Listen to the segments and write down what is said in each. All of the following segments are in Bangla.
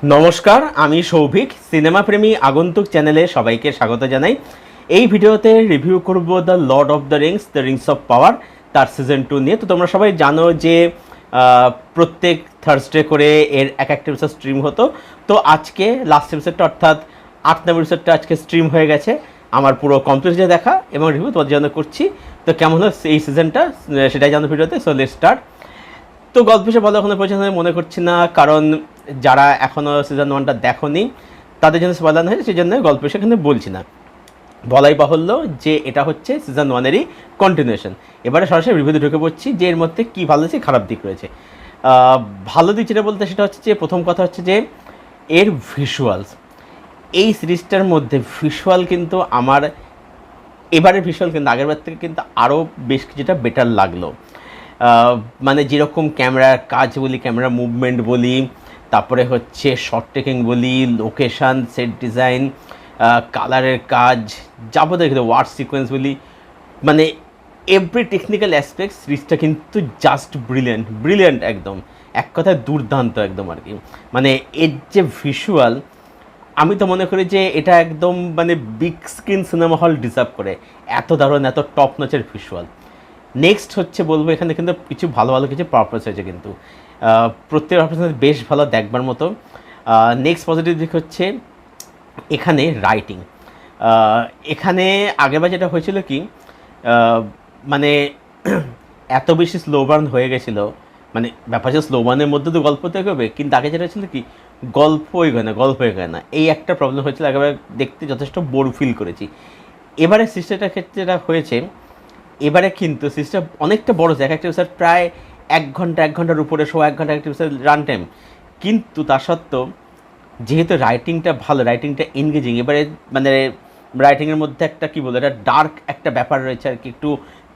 নমস্কার, আমি সৌভিক। সিনেমা প্রেমী আগন্তুক চ্যানেলে সবাইকে স্বাগত জানাই। এই ভিডিওতে রিভিউ করব the Lord of the Rings of power তার সিজন 2 নিয়ে। তো তোমরা সবাই জানো যে প্রত্যেক থার্সডে করে এর এক একটা এপিসোড স্ট্রিম হতো। তো আজকে লাস্ট এপিসোডটা অর্থাৎ 8 নম্বর এপিসোডটা আজকে স্ট্রিম হয়ে গেছে। আমার পুরো কমপ্লিট যে দেখা এবং রিভিউ তোমাদের জন্য করছি। তো কেমন হলো এই সিজনটা সেটাই জানো ভিডিওতে। So let's start. তো গল্প হিসেবে বলা এখনো পর্যন্ত মনে করছি না, কারণ যারা এখনও সিজন 1টা দেখোনি তাদের জন্য স্পয়লার হয়েছে, সেই জন্য গল্প সেখানে বলছি না। বলাই বাহুল্য যে এটা হচ্ছে সিজন 1-এরই কন্টিনিউশন। এবারে সরাসরি রিভিউতে ঢুকে পড়ছি যে এর মধ্যে কী ভালো আছে খারাপ দিক রয়েছে। ভালো দিক যেটা বলতে সেটা হচ্ছে যে প্রথম কথা হচ্ছে যে এর ভিজুয়ালস। এই সিরিজটার মধ্যে ভিজুয়াল কিন্তু আমার এবারের ভিজুয়াল কিন্তু আগেরবার থেকে কিন্তু আরও বেশ কিছুটা বেটার লাগলো। মানে যেরকম ক্যামেরার কাজ বলি, ক্যামেরা মুভমেন্ট বলি, তারপরে হচ্ছে শর্ট টেকিং বলি, লোকেশান, সেট ডিজাইন, কালারের কাজ, যাবতীয় কিন্তু ওয়ার্ড সিকোয়েন্স বলি, মানে এভরি টেকনিক্যাল অ্যাসপেক্ট সিরিজটা কিন্তু জাস্ট ব্রিলিয়েন্ট একদম, এক কথায় দুর্দান্ত একদম আর কি। মানে এর যে ভিজুয়াল, আমি তো মনে করি যে এটা একদম মানে big screen cinema hall deserve করে, এত দারুণ এত টপ নচের ভিজুয়াল। নেক্সট হচ্ছে বলবো এখানে কিন্তু কিছু ভালো ভালো কিছু পারপাস হয়েছে, কিন্তু প্রত্যেক পারপাস বেশ ভালো দেখবার মতো। নেক্সট পজিটিভ দিক হচ্ছে এখানে রাইটিং। এখানে আগেরবার যেটা হয়েছিল কি, মানে এত বেশি স্লো বার্ন হয়ে গেছিলো, মানে ব্যাপার যে স্লো বার্নের মধ্যে তো গল্প দেখবে, কিন্তু আগে যেটা ছিল কি গল্পই হয় না, এই একটা প্রবলেম হয়েছিল। আগেবার দেখতে যথেষ্ট বোর ফিল করেছি। এবারে সিস্টেমটার ক্ষেত্রে যেটা হয়েছে, এবারে কিন্তু সিস্টেম অনেকটা বড়, এক একটা এপিসোড প্রায় এক ঘন্টার উপরে, 1 ঘন্টা একটা এপিসোড রান টাইম। কিন্তু তা সত্ত্বেও যেহেতু রাইটিংটা ভালো, রাইটিংটা এনগেজিং, এবারে মানে রাইটিংয়ের মধ্যে একটা কী বলবো, একটা ডার্ক একটা ব্যাপার রয়েছে আর কি, একটু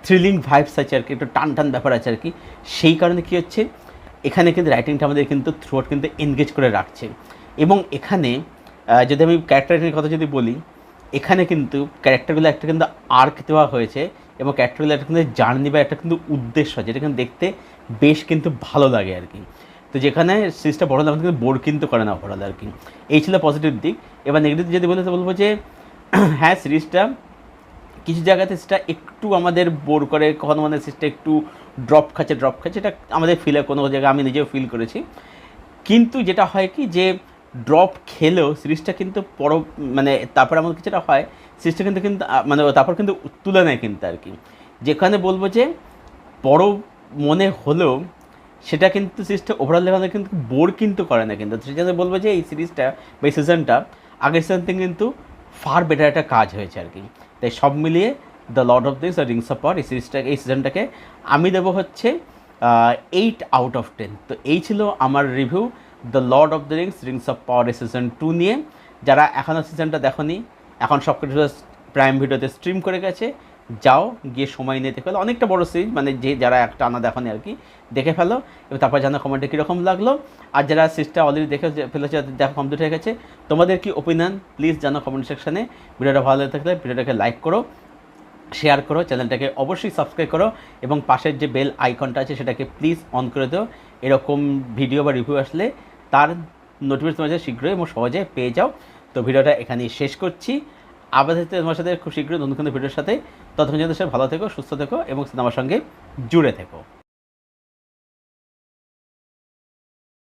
থ্রিলিং ভাইবস আছে আর কি, একটু টান ব্যাপার আছে আর কি। সেই কারণে কী হচ্ছে, এখানে কিন্তু রাইটিংটা আমাদের কিন্তু থ্রুআউট কিন্তু এনগেজ করে রাখছে। এবং এখানে যদি আমি ক্যারেক্টারের কথা যদি বলি, এখানে কিন্তু ক্যারেক্টারগুলো একটা কিন্তু আর্ক দেওয়া হয়েছে এবং ক্যারেক্টারগুলো একটা কিন্তু জার্নি বা একটা কিন্তু উদ্দেশ্য আছে, যেটা কিন্তু দেখতে বেশ কিন্তু ভালো লাগে আর কি। তো যেখানে সিরিজটা বড় লাগে কিন্তু বোর কিন্তু করে না ওভারঅল আর কি। এই ছিল পজিটিভ দিক। এবার নেগেটিভ যদি বলতে বলবো যে হ্যাঁ, সিরিজটা কিছু জায়গাতে সেটা একটু আমাদের বোর করে, কখনো মানে সিরিজটা একটু ড্রপ খাচ্ছে, এটা আমাদের ফিলে কোনো জায়গায় আমি নিজেও ফিল করেছি। কিন্তু যেটা হয় কি যে ড্রপ খেলেও সিরিজটা কিন্তু মানে তারপর এমন কিছুটা হয়, সিরিজটা কিন্তু মানে তারপর কিন্তু তুলে নেয় কিন্তু আর কি। যেখানে বলবো যে বড় মনে হলেও সেটা কিন্তু সিরিজটা ওভারঅল লেভেলে কিন্তু বোর কিন্তু করে না কিন্তু। সেজন্য বলবো যে এই সিরিজটা বা এই সিজনটা আগের সিজন থেকে কিন্তু ফার বেটার একটা কাজ হয়েছে আর কি। তাই সব মিলিয়ে the Lord of the Rings of power এই সিজনটাকে আমি দেবো হচ্ছে 8 আউট অফ 10। তো এই ছিল আমার review the Lord of the Rings of power season 2 নিয়ে। যারা এখনও সিজনটা দেখোনি, এখন সব কিছু প্রাইম ভিডিওতে স্ট্রিম করে গেছে, যাও গিয়ে সময় নিয়ে দেখে ফেলো। অনেকটা বড় সিরিজ, মানে যারা একটা আনা দেখোনি আর কি, দেখে ফেলো এবং তারপর জানো কমেন্টে কীরকম লাগলো। আর যারা সিরিজটা অলরেডি দেখে ফেলেছে, দেখা কমপ্লিট হয়ে গেছে, তোমাদের কি ওপিনিয়ন প্লিজ জানো কমেন্ট সেকশানে। ভিডিওটা ভালো লেগে থাকলে ভিডিওটাকে লাইক করো, শেয়ার করো, চ্যানেলটাকে অবশ্যই সাবস্ক্রাইব করো এবং পাশের যে বেল আইকনটা আছে সেটাকে প্লিজ অন করে দিও। এরকম ভিডিও বা রিভিউ আসলে তার নোটিফিকেশন তোমার শীঘ্রই এবং সহজে পেয়ে যাও। তো ভিডিওটা এখানেই শেষ করছি। আবার তোমার সাথে খুব শীঘ্রই নতুন কোনো ভিডিওর সাথে। ততক্ষণ যেন ভালো থেকো, সুস্থ থেকো এবং আমার সঙ্গে জুড়ে থেকো।